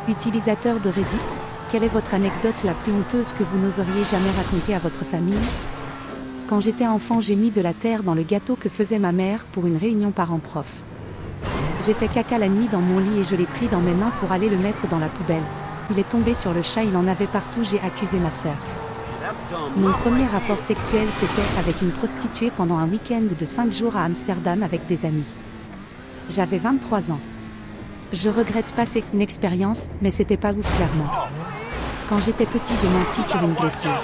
Utilisateur de Reddit, quelle est votre anecdote la plus honteuse que vous n'oseriez jamais raconter à votre famille? Quand j'étais enfant, j'ai mis de la terre dans le gâteau que faisait ma mère pour une réunion parents-prof. J'ai fait caca la nuit dans mon lit et je l'ai pris dans mes mains pour aller le mettre dans la poubelle. Il est tombé sur le chat, il en avait partout, j'ai accusé ma sœur. Mon premier rapport sexuel c'était avec une prostituée pendant un week-end de 5 jours à Amsterdam avec des amis. J'avais 23 ans. Je regrette pas cette expérience, mais c'était pas ouf clairement. Quand j'étais petit, j'ai menti sur une blessure.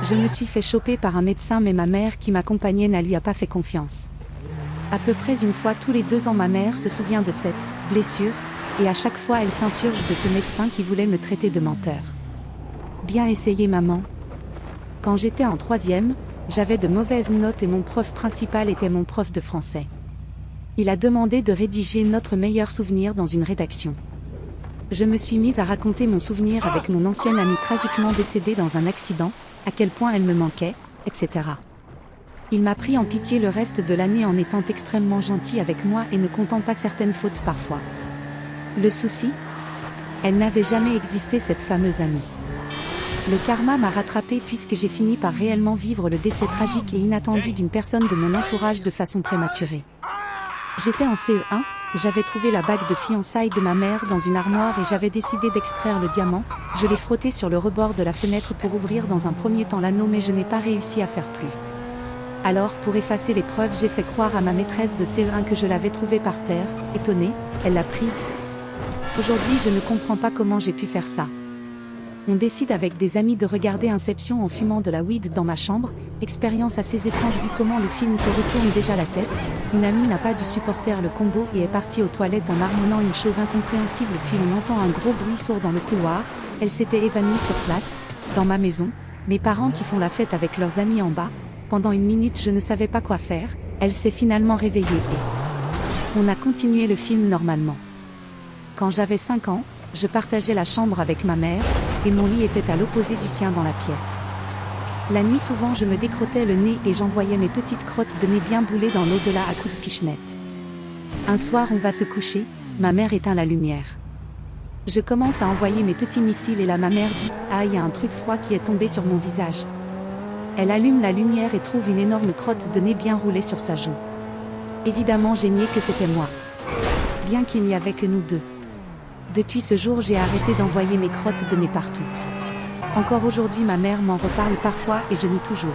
Je me suis fait choper par un médecin, mais ma mère qui m'accompagnait ne lui a pas fait confiance. À peu près une fois tous les 2 ans, ma mère se souvient de cette blessure, et à chaque fois elle s'insurge de ce médecin qui voulait me traiter de menteur. Bien essayé maman. Quand j'étais en 3e, j'avais de mauvaises notes et mon prof principal était mon prof de français. Il a demandé de rédiger notre meilleur souvenir dans une rédaction. Je me suis mise à raconter mon souvenir avec mon ancienne amie tragiquement décédée dans un accident, à quel point elle me manquait, etc. Il m'a pris en pitié le reste de l'année en étant extrêmement gentil avec moi et ne comptant pas certaines fautes parfois. Le souci? Elle n'avait jamais existé, cette fameuse amie. Le karma m'a rattrapé puisque j'ai fini par réellement vivre le décès tragique et inattendu d'une personne de mon entourage de façon prématurée. J'étais en CE1, j'avais trouvé la bague de fiançailles de ma mère dans une armoire et j'avais décidé d'extraire le diamant. Je l'ai frotté sur le rebord de la fenêtre pour ouvrir dans un premier temps l'anneau, mais je n'ai pas réussi à faire plus. Alors, pour effacer les preuves, j'ai fait croire à ma maîtresse de CE1 que je l'avais trouvée par terre. Étonnée, elle l'a prise. Aujourd'hui, je ne comprends pas comment j'ai pu faire ça. On décide avec des amis de regarder Inception en fumant de la weed dans ma chambre, expérience assez étrange vu comment le film te retourne déjà la tête. Une amie n'a pas dû supporter le combo et est partie aux toilettes en marmonnant une chose incompréhensible, puis on entend un gros bruit sourd dans le couloir. Elle s'était évanouie sur place, dans ma maison, mes parents qui font la fête avec leurs amis en bas. Pendant une minute je ne savais pas quoi faire, elle s'est finalement réveillée et on a continué le film normalement. Quand j'avais 5 ans, je partageais la chambre avec ma mère, et mon lit était à l'opposé du sien dans la pièce. La nuit souvent je me décrottais le nez et j'envoyais mes petites crottes de nez bien boulées dans l'au-delà à coups de pichenette. Un soir on va se coucher, ma mère éteint la lumière. Je commence à envoyer mes petits missiles et là ma mère dit « Ah, il y a un truc froid qui est tombé sur mon visage ». Elle allume la lumière et trouve une énorme crotte de nez bien roulée sur sa joue. Évidemment j'ai nié que c'était moi. Bien qu'il n'y avait que nous deux. Depuis ce jour j'ai arrêté d'envoyer mes crottes de nez partout. Encore aujourd'hui ma mère m'en reparle parfois et je nie toujours.